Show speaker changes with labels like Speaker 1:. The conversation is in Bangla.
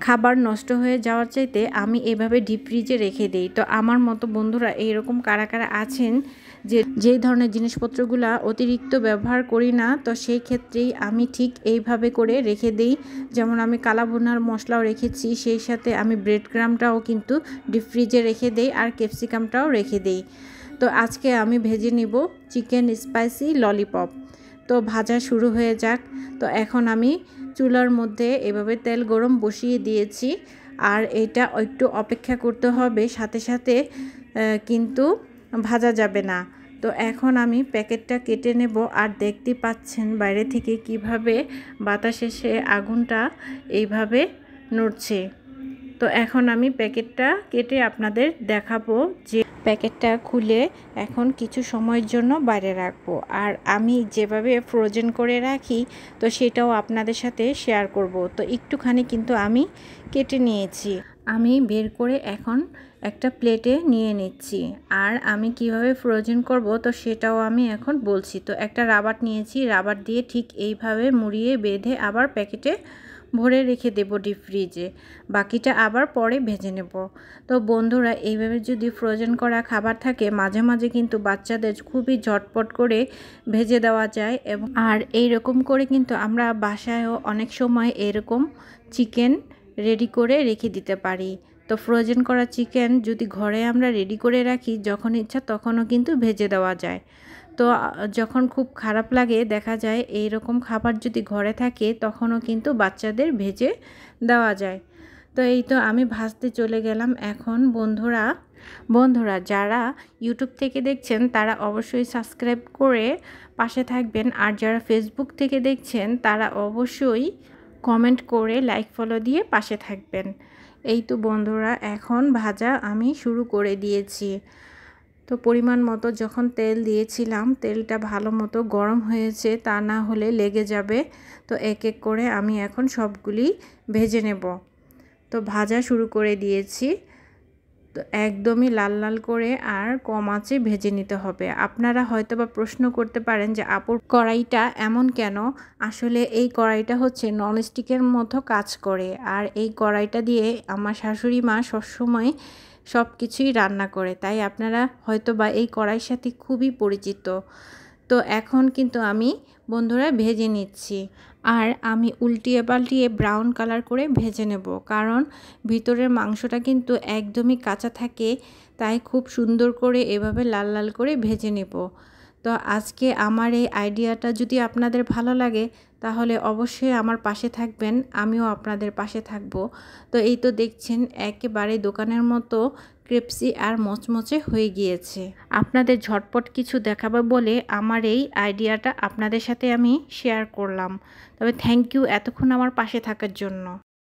Speaker 1: খাবার নষ্ট হয়ে যাওয়ার চাইতে আমি এভাবে ডিপ ফ্রিজে রেখে দিই। তো আমার মতো বন্ধুরা এইরকম কারা কারা আছেন যেই ধরনের জিনিসপত্রগুলো অতিরিক্ত ব্যবহার করি না, তো সেই ক্ষেত্রেই আমি ঠিক এইভাবে করে রেখে দিই। যেমন আমি কালাভুনার মশলাও রেখেছি, সেই সাথে আমি ব্রেড ক্রামটাও কিন্তু ডিপ ফ্রিজে রেখে দিই, আর ক্যাপসিকামটাও রেখে দিই। তো আজকে আমি ভেজে নিব চিকেন স্পাইসি ললিপপ। তো ভাজা শুরু হয়ে যাক। তো এখন আমি চুলার মধ্যে এভাবে তেল গরম বসিয়ে দিয়েছি, আর এটা একটু অপেক্ষা করতে হবে, সাথে সাথে কিন্তু ভাজা যাবে না। তো এখন আমি প্যাকেটটা কেটে নেব, আর দেখতে পাচ্ছেন বাইরে থেকে কিভাবে বাতাস এসে আগুনটা এইভাবে নড়ছে। তো এখন আমি প্যাকেটটা কেটে আপনাদের দেখাবো যে প্যাকেটটা খুলে এখন কিছু সময়ের জন্য বাইরে রাখবো, আর আমি যেভাবে ফ্রোজেন করে রাখি তো সেটাও আপনাদের সাথে শেয়ার করব। তো একটুখানি কিন্তু আমি কেটে নিয়েছি, আমি বের করে এখন একটা প্লেটে নিয়ে নিচ্ছি। আর আমি কিভাবে ফ্রোজেন করব তো সেটাও আমি এখন বলছি। তো একটা রাবার নিয়েছি, রাবার দিয়ে ঠিক এইভাবে মুড়িয়ে বেঁধে আবার প্যাকেটে ভরে রেখে দেব ডিপ ফ্রিজে, বাকিটা আবার পরে ভেজে নেব। তো বন্ধুরা, এইভাবে যদি ফ্রোজেন করা খাবার থাকে মাঝে মাঝে কিন্তু বাচ্চাদের খুবই ঝটপট করে ভেজে দেওয়া যায়। এবং আর এই রকম করে কিন্তু আমরা বাসায়ও অনেক সময় এরকম চিকেন রেডি করে রেখে দিতে পারি। তো ফ্রোজেন করা চিকেন যদি ঘরে আমরা রেডি করে রাখি, যখন ইচ্ছা তখনও কিন্তু ভেজে দেওয়া যায়। তো যখন খুব খারাপ লাগে দেখা যায় এই রকম খাবার যদি ঘরে থাকে তখনও কিন্তু বাচ্চাদের ভেজে দেওয়া যায়। তো এই তো আমি ভাজতে চলে গেলাম এখন। বন্ধুরা যারা ইউটিউব থেকে দেখছেন তারা অবশ্যই সাবস্ক্রাইব করে পাশে থাকবেন, আর যারা ফেসবুক থেকে দেখছেন তারা অবশ্যই কমেন্ট করে লাইক ফলো দিয়ে পাশে থাকবেন। এই তো বন্ধুরা এখন ভাজা আমি শুরু করে দিয়েছি। তো পরিমাণ মতো যখন তেল দিয়েছিলাম তেলটা ভালো মতো গরম হয়েছে, তা না হলে লেগে যাবে। তো এক এক করে আমি এখন সবগুলি ভেজে নেব। তো ভাজা শুরু করে দিয়েছি। তো একদমই লাল লাল করে আর কম আঁচে ভেজে নিতে হবে। আপনারা হয়তো বা প্রশ্ন করতে পারেন যে আপুর কড়াইটা এমন কেন? আসলে এই কড়াইটা হচ্ছে ননস্টিকের মতো কাজ করে, আর এই কড়াইটা দিয়ে আমার শাশুড়ি মা সবসময় সব কিছুই রান্না করে, তাই আপনারা হয়তো বা এই কড়াইয়ের সাথে খুবই পরিচিত। তো এখন কিন্তু আমি বন্ধুরা ভেজে নিচ্ছি, আর আমি উল্টিয়ে পাল্টিয়ে ব্রাউন কালার করে ভেজে নেব, কারণ ভিতরের মাংসটা কিন্তু একদমই কাঁচা থাকে, তাই খুব সুন্দর করে এভাবে লাল লাল করে ভেজে নেব। তো আজকে আমার এই আইডিয়াটা যদি আপনাদের ভালো লাগে তাহলে অবশ্যই আমার পাশে থাকবেন, আমিও আপনাদের পাশে থাকব। তো এই তো দেখছেন একেবারে দোকানের মতো ক্রিপসি আর মচমচে হয়ে গিয়েছে। আপনাদের ঝটপট কিছু দেখাবো বলে আমার এই আইডিয়াটা আপনাদের সাথে আমি শেয়ার করলাম। তবে থ্যাংক ইউ এতক্ষণ আমার পাশে থাকার জন্য।